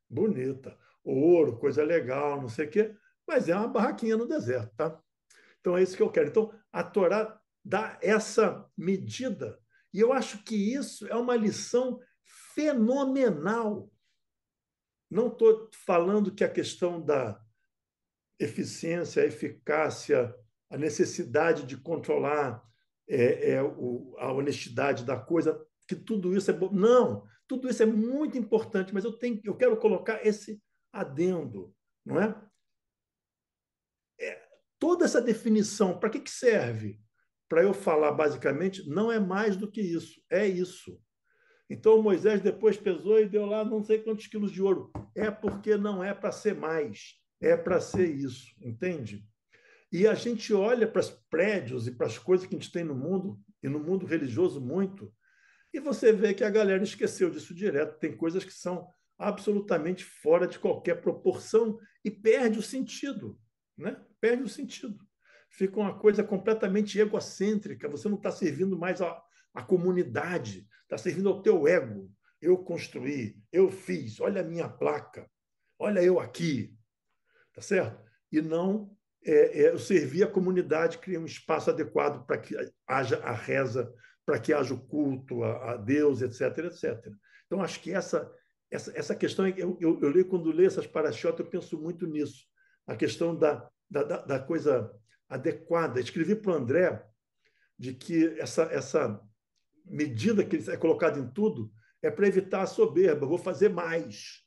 S6: Bonita. Ouro, coisa legal, não sei o quê. Mas é uma barraquinha no deserto, tá? Então, é isso que eu quero. Então, a Torá dá essa medida. E eu acho que isso é uma lição fenomenal. Não estou falando que a questão da eficiência, a eficácia, a necessidade de controlar a honestidade da coisa, que tudo isso é bom. Não, tudo isso é muito importante, mas eu quero colocar esse adendo, não é? Toda essa definição, para que serve? Para eu falar, basicamente, não é mais do que isso, é isso. Então, Moisés depois pesou e deu lá não sei quantos quilos de ouro. É porque não é para ser mais, é para ser isso, entende? E a gente olha para os prédios e para as coisas que a gente tem no mundo, e no mundo religioso muito, e você vê que a galera esqueceu disso direto. Tem coisas que são absolutamente fora de qualquer proporção e perde o sentido, né? Perde o sentido. Fica uma coisa completamente egocêntrica. Você não está servindo mais a comunidade, está servindo ao teu ego. Eu construí, eu fiz, olha a minha placa, olha eu aqui, tá certo? E não eu servir a comunidade, criar um espaço adequado para que haja a reza, para que haja o culto a Deus, etc, etc. Então, acho que essa questão, eu leio, quando leio essas parashiot, eu penso muito nisso, a questão da coisa adequada. Escrevi para o André de que essa medida que é colocada em tudo é para evitar a soberba, vou fazer mais.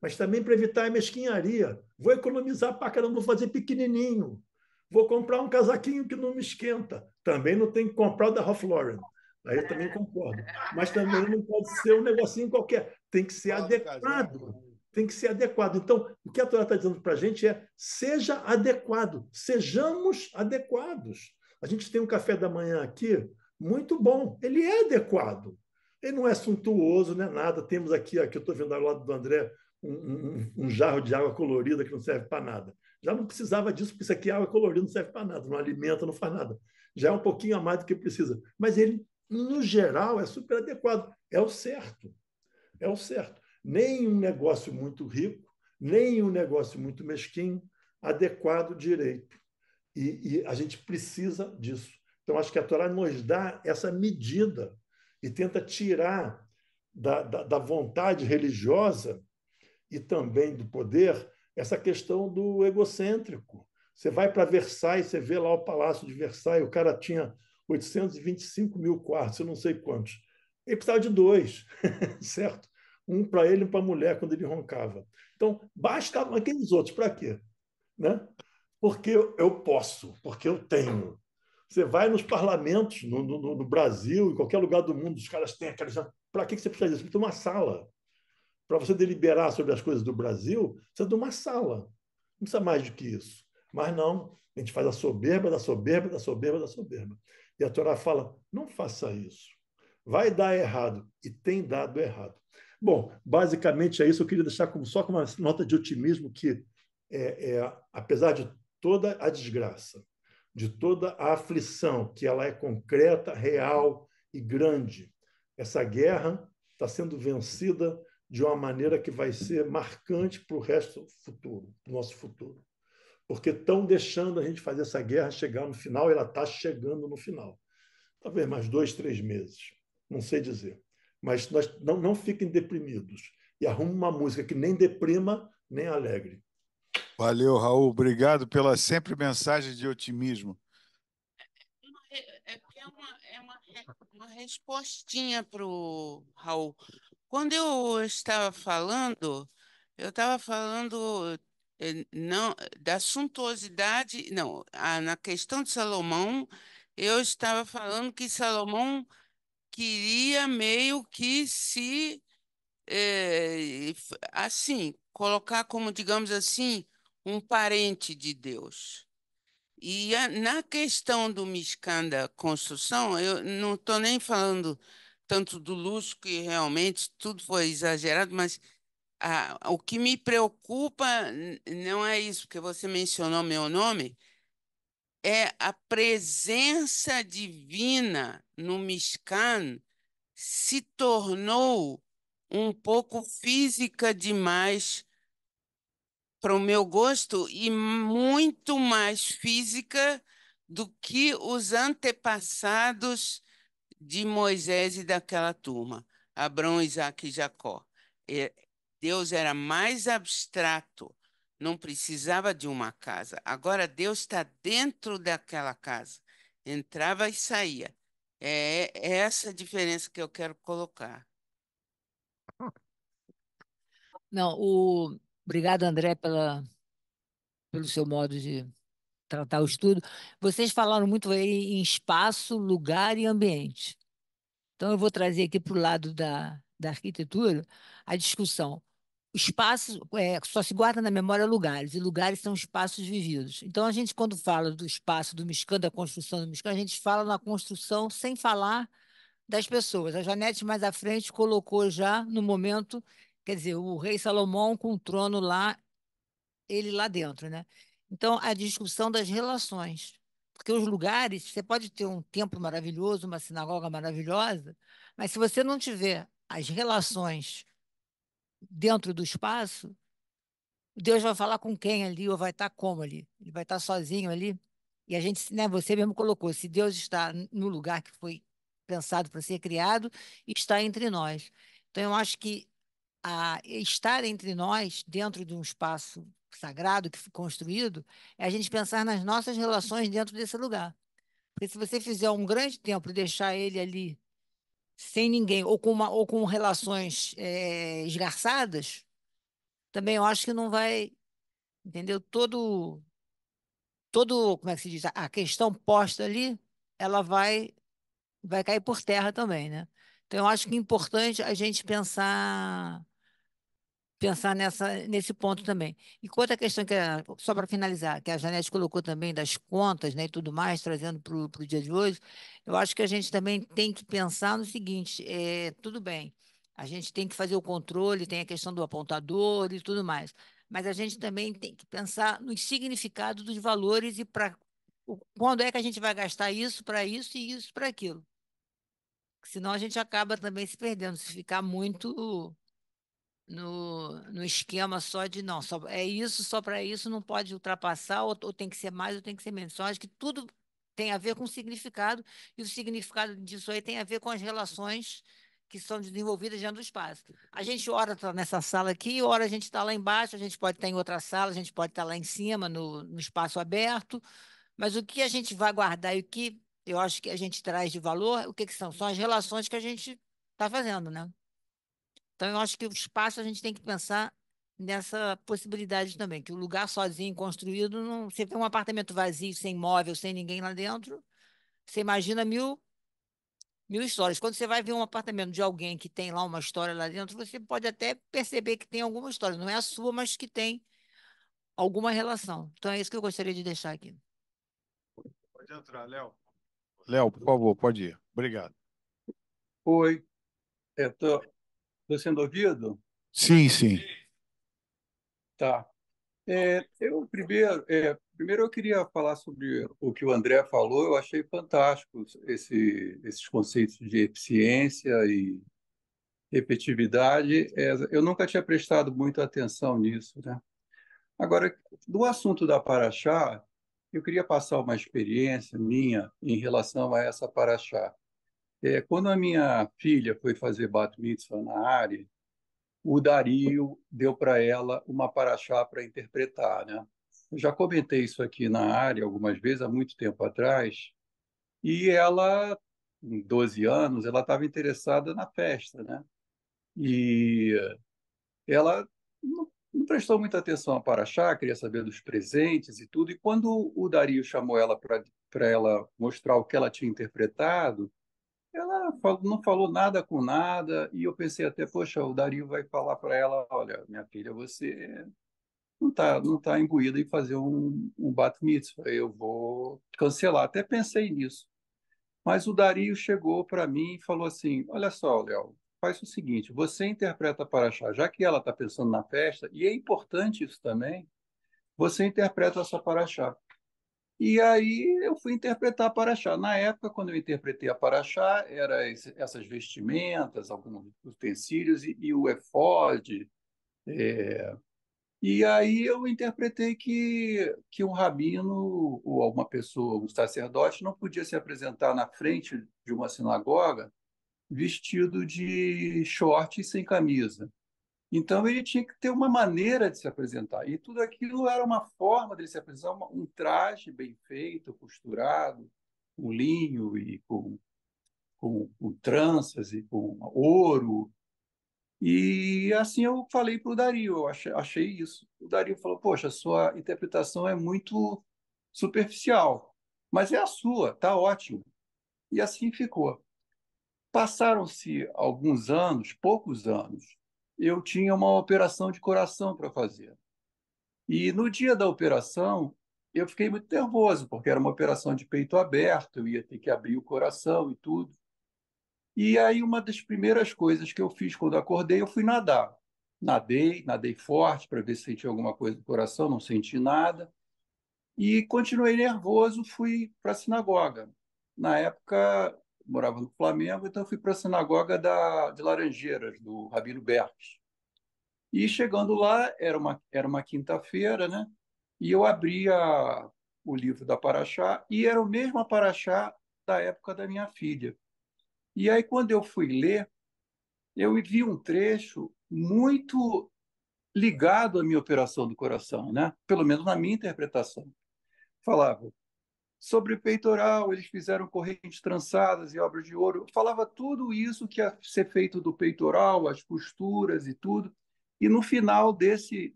S6: Mas também para evitar a mesquinharia. Vou economizar para caramba, vou fazer pequenininho. Vou comprar um casaquinho que não me esquenta. Também não tem que comprar o da Ralph Lauren. Aí eu também concordo. Mas também não pode ser um negocinho qualquer. Tem que ser adequado. Tem que ser adequado. Então, o que a Torá está dizendo para a gente é: seja adequado. Sejamos adequados. A gente tem um café da manhã aqui muito bom. Ele é adequado. Ele não é suntuoso, não é nada. Temos aqui eu estou vendo ao lado do André, um jarro de água colorida que não serve para nada. Já não precisava disso, porque isso aqui, água colorida, não serve para nada, não alimenta, não faz nada. Já é um pouquinho a mais do que precisa. Mas ele, no geral, é super adequado. É o certo. É o certo. Nem um negócio muito rico, nem um negócio muito mesquinho, adequado direito. E a gente precisa disso. Então, acho que a Torá nos dá essa medida e tenta tirar da vontade religiosa e também do poder essa questão do egocêntrico. Você vai para Versailles, você vê lá o Palácio de Versailles, o cara tinha 825 mil quartos, eu não sei quantos. Ele precisava de 2, certo? Um para ele e um para a mulher, quando ele roncava. Então, bastava aqueles outros, para quê? Né? Porque eu posso, porque eu tenho. Você vai nos parlamentos, no Brasil, em qualquer lugar do mundo, os caras têm aquelas... Para que você precisa disso? Precisa de uma sala. Para você deliberar sobre as coisas do Brasil, precisa de uma sala. Não precisa mais do que isso. Mas não, a gente faz a soberba, da soberba, da soberba, da soberba. E a Torá fala, não faça isso. Vai dar errado. E tem dado errado. Bom, basicamente é isso. Eu queria deixar só com uma nota de otimismo que, apesar de toda a desgraça, de toda a aflição, que ela é concreta, real e grande, essa guerra está sendo vencida de uma maneira que vai ser marcante para o resto do futuro, do nosso futuro. Porque estão deixando a gente fazer essa guerra chegar no final, e ela está chegando no final. Talvez mais 2, 3 meses, não sei dizer. Mas nós não fiquem deprimidos e arrume uma música que nem deprima, nem alegre.
S3: Valeu, Raul. Obrigado pela sempre mensagem de otimismo.
S2: Uma respostinha para o Raul. Quando eu estava falando, não da suntuosidade, não, na questão de Salomão, eu estava falando que Salomão queria meio que se assim, colocar como, digamos assim, um parente de Deus. E na questão do Mishkan da construção, eu não estou nem falando tanto do luxo, que realmente tudo foi exagerado, mas o que me preocupa não é isso, porque você mencionou meu nome, é a presença divina no Mishkan se tornou um pouco física demais para o meu gosto e muito mais física do que os antepassados de Moisés e daquela turma, Abraão, Isaque e Jacó. E Deus era mais abstrato, não precisava de uma casa. Agora Deus está dentro daquela casa, entrava e saía. É essa a diferença que eu quero colocar.
S7: Não, obrigado, André, pelo seu modo de tratar o estudo. Vocês falaram muito aí em espaço, lugar e ambiente. Então, eu vou trazer aqui para o lado da arquitetura a discussão. O espaço só se guarda na memória lugares, e lugares são espaços vividos. Então, a gente, quando fala do espaço do Mishkan, da construção do Mishkan, a gente fala na construção sem falar das pessoas. A Janete, mais à frente, colocou já no momento, quer dizer, o rei Salomão com o trono lá, ele lá dentro, né? Então, a discussão das relações. Porque os lugares, você pode ter um templo maravilhoso, uma sinagoga maravilhosa, mas se você não tiver as relações dentro do espaço, Deus vai falar com quem ali, ou vai estar como ali? Ele vai estar sozinho ali? E a gente, né, você mesmo colocou, se Deus está no lugar que foi pensado para ser criado, está entre nós. Então, eu acho que estar entre nós, dentro de um espaço sagrado que foi construído, é a gente pensar nas nossas relações dentro desse lugar. Porque se você fizer um grande templo e deixar ele ali sem ninguém, ou com relações esgarçadas, também eu acho que não vai, entendeu? Como é que se diz? A questão posta ali, ela vai cair por terra também, né? Então, eu acho que é importante a gente pensar nesse ponto também. E outra questão só para finalizar, que a Janete colocou também das contas, né, e tudo mais, trazendo para o dia de hoje, eu acho que a gente também tem que pensar no seguinte, tudo bem, a gente tem que fazer o controle, tem a questão do apontador e tudo mais, mas a gente também tem que pensar no significado dos valores e quando é que a gente vai gastar isso e isso para aquilo. Senão a gente acaba também se perdendo, se ficar muito no esquema só de não, só, é isso, só para isso, não pode ultrapassar, ou tem que ser mais, ou tem que ser menos. Então, acho que tudo tem a ver com o significado, e o significado disso aí tem a ver com as relações que são desenvolvidas dentro do espaço. A gente ora está nessa sala aqui, ora a gente está lá embaixo, a gente pode estar em outra sala, a gente pode estar lá em cima, no espaço aberto, mas o que a gente vai guardar e o que eu acho que a gente traz de valor, o que que são? São as relações que a gente está fazendo, né? Então, eu acho que o espaço a gente tem que pensar nessa possibilidade também, que o lugar sozinho construído, não, você vê um apartamento vazio, sem móvel, sem ninguém lá dentro, você imagina mil histórias. Quando você vai ver um apartamento de alguém que tem lá uma história lá dentro, você pode até perceber que tem alguma história, não é a sua, mas que tem alguma relação. Então, é isso que eu gostaria de deixar aqui.
S3: Pode entrar, Léo. Léo, por favor, pode ir. Obrigado.
S8: Oi, estou sendo ouvido?
S3: Sim, sim.
S8: Tá. Primeiro eu queria falar sobre o que o André falou. Eu achei fantástico esses conceitos de eficiência efetividade, eu nunca tinha prestado muita atenção nisso, né? Agora, do assunto da paraxá, eu queria passar uma experiência minha em relação a essa paraxá. Quando a minha filha foi fazer Bat Mitzvah na área, o Dario deu para ela uma paraxá para interpretar, né? Eu já comentei isso aqui na área algumas vezes, há muito tempo atrás, e ela, com 12 anos, ela estava interessada na festa, né? E ela não prestou muita atenção a paraxá, queria saber dos presentes e tudo, e quando o Dario chamou ela para ela mostrar o que ela tinha interpretado, ela não falou nada com nada, e eu pensei até, poxa, o Dario vai falar para ela, olha, minha filha, você não tá imbuída em fazer um bat mitzvah, eu vou cancelar. Até pensei nisso. Mas o Dario chegou para mim e falou assim, olha só, Léo, faz o seguinte, você interpreta a paraxá, já que ela está pensando na festa, e é importante isso também, você interpreta essa paraxá. E aí eu fui interpretar a paraxá. Na época, quando eu interpretei a paraxá, eram essas vestimentas, alguns utensílios e o efode. E aí eu interpretei que um rabino ou alguma pessoa, um sacerdote, não podia se apresentar na frente de uma sinagoga vestido de short e sem camisa. Então ele tinha que ter uma maneira de se apresentar. E tudo aquilo era uma forma dele se apresentar, um traje bem feito, costurado, com linho e com tranças e com ouro. E assim eu falei para o Dario, eu achei isso. O Dario falou, poxa, a sua interpretação é muito superficial, mas é a sua, tá ótimo. E assim ficou. Passaram-se alguns anos, poucos anos, eu tinha uma operação de coração para fazer. E no dia da operação, eu fiquei muito nervoso, porque era uma operação de peito aberto, eu ia ter que abrir o coração e tudo. E aí, uma das primeiras coisas que eu fiz quando acordei, eu fui nadar. Nadei forte para ver se sentia alguma coisa no coração, não senti nada. E continuei nervoso, fui para a sinagoga. Na época, morava no Flamengo, então fui para a sinagoga de Laranjeiras, do Rabino Berks. E chegando lá, era uma quinta-feira, né? E eu abria o livro da Paraxá, e era o mesmo Paraxá da época da minha filha. E aí, quando eu fui ler, eu vi um trecho muito ligado à minha operação do coração, né? Pelo menos na minha interpretação. Falava sobre o peitoral, eles fizeram correntes trançadas e obras de ouro. Falava tudo isso que ia ser feito do peitoral, as costuras e tudo. E no final do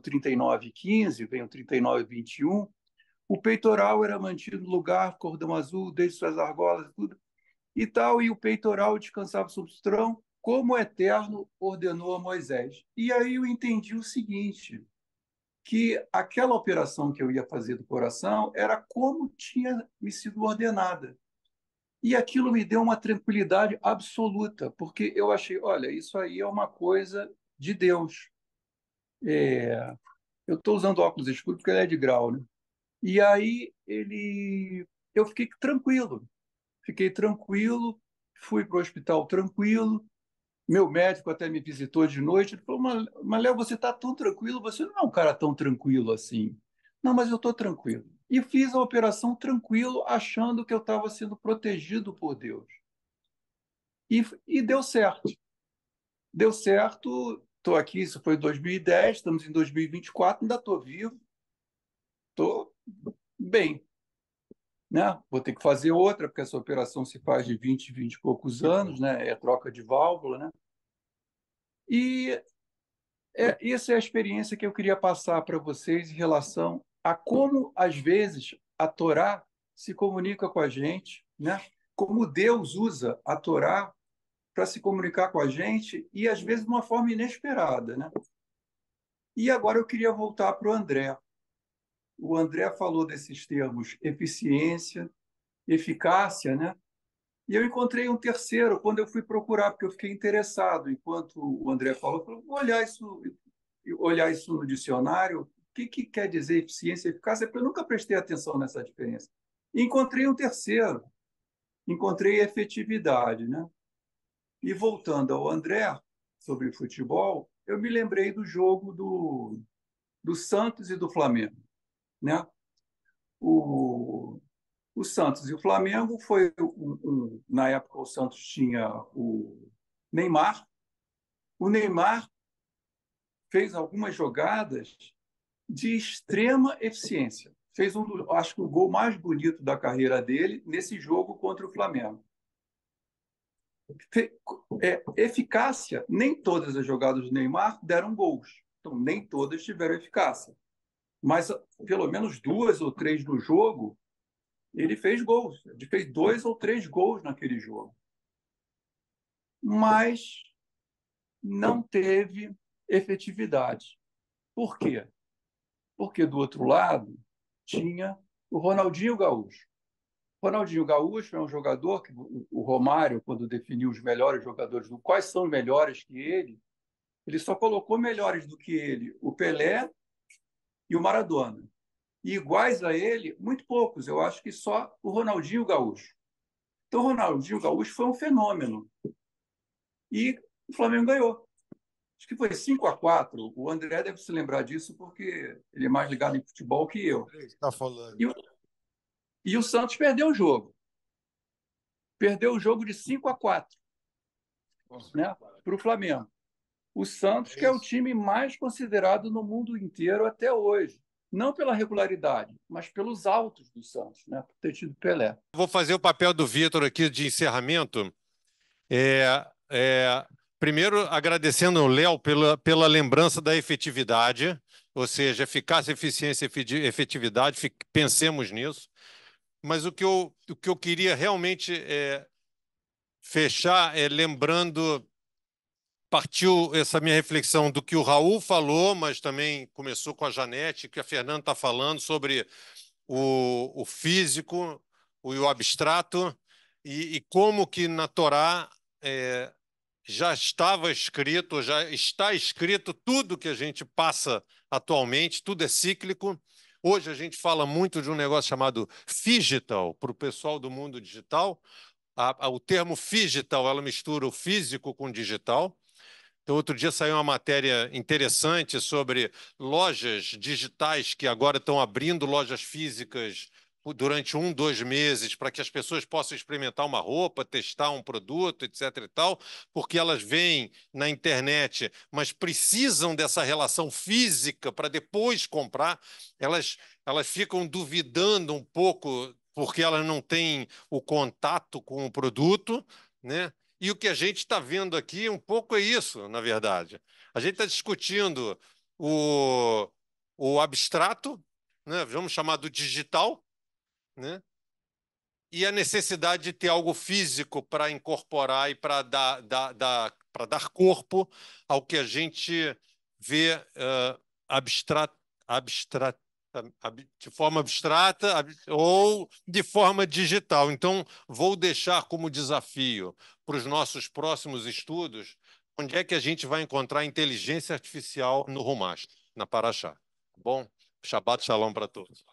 S8: 39:15, vem o 39:21, o peitoral era mantido no lugar, cordão azul, desde suas argolas e tudo. E tal, e o peitoral descansava sobre o trão, como o Eterno ordenou a Moisés. E aí eu entendi o seguinte, que aquela operação que eu ia fazer do coração era como tinha me sido ordenada. E aquilo me deu uma tranquilidade absoluta, porque eu achei, olha, isso aí é uma coisa de Deus. Eu estou usando óculos escuros porque ele é de grau, né? E aí eu fiquei tranquilo, fui para o hospital tranquilo. Meu médico até me visitou de noite. Ele falou: mas Léo, você está tão tranquilo? Você não é um cara tão tranquilo assim. Não, mas eu estou tranquilo. E fiz a operação tranquilo, achando que eu estava sendo protegido por Deus. E deu certo. Deu certo. Estou aqui, isso foi em 2010, estamos em 2024, ainda estou vivo. Estou bem. Né? Vou ter que fazer outra, porque essa operação se faz de 20 e poucos anos, né? É troca de válvula, né? E essa é a experiência que eu queria passar para vocês em relação a como, às vezes, a Torá se comunica com a gente, né? Como Deus usa a Torá para se comunicar com a gente e, às vezes, de uma forma inesperada, né? E agora eu queria voltar para o André. O André falou desses termos eficiência, eficácia, né? E eu encontrei um terceiro quando eu fui procurar, porque eu fiquei interessado. Enquanto o André falou, eu falei, vou olhar isso no dicionário. O que quer dizer eficiência e eficácia? Porque eu nunca prestei atenção nessa diferença. E encontrei um terceiro. Encontrei efetividade, né? E voltando ao André, sobre futebol, eu me lembrei do jogo do Santos e do Flamengo, né? O Santos e o Flamengo foi na época o Santos tinha o Neymar. O Neymar fez algumas jogadas de extrema eficiência. Fez acho que o gol mais bonito da carreira dele nesse jogo contra o Flamengo. Eficácia, nem todas as jogadas do Neymar deram gols. Então, nem todas tiveram eficácia. Mas, pelo menos 2 ou 3 no jogo, ele fez gols. Ele fez 2 ou 3 gols naquele jogo. Mas não teve efetividade. Por quê? Porque, do outro lado, tinha o Ronaldinho Gaúcho. Ronaldinho Gaúcho é um jogador que o Romário, quando definiu os melhores jogadores, quais são melhores que ele só colocou melhores do que ele o Pelé e o Maradona. E iguais a ele, muito poucos. Eu acho que só o Ronaldinho Gaúcho. Então, o Ronaldinho Gaúcho foi um fenômeno. E o Flamengo ganhou. Acho que foi 5-4. O André deve se lembrar disso porque ele é mais ligado em futebol que eu.
S3: Está falando.
S8: E o Santos perdeu o jogo. Perdeu o jogo de 5-4, né, para o Flamengo. O Santos, que é o time mais considerado no mundo inteiro até hoje. Não pela regularidade, mas pelos altos do Santos, né, por ter tido Pelé.
S1: Vou fazer o papel do Vitor aqui de encerramento. Primeiro, agradecendo ao Léo pela lembrança da efetividade, ou seja, eficácia, eficiência e efetividade, pensemos nisso. Mas o que eu queria realmente fechar lembrando, partiu essa minha reflexão do que o Raul falou, mas também começou com a Janete, que a Fernanda está falando sobre o físico, o abstrato, e como que na Torá já estava escrito, já está escrito tudo que a gente passa atualmente, tudo é cíclico. Hoje a gente fala muito de um negócio chamado phygital, para o pessoal do mundo digital. O termo phygital, ela mistura o físico com o digital. Então, outro dia saiu uma matéria interessante sobre lojas digitais que agora estão abrindo lojas físicas durante 1, 2 meses para que as pessoas possam experimentar uma roupa, testar um produto, etc. e tal, porque elas veem na internet, mas precisam dessa relação física para depois comprar. Elas ficam duvidando um pouco porque elas não têm o contato com o produto, né? E o que a gente está vendo aqui um pouco é isso, na verdade. A gente está discutindo o abstrato, né? Vamos chamar do digital, né? E a necessidade de ter algo físico para incorporar e para dar corpo ao que a gente vê de forma abstrata ou de forma digital. Então, vou deixar como desafio para os nossos próximos estudos onde é que a gente vai encontrar inteligência artificial no Rumash, na Paraxá. Bom, Shabbat Shalom para todos.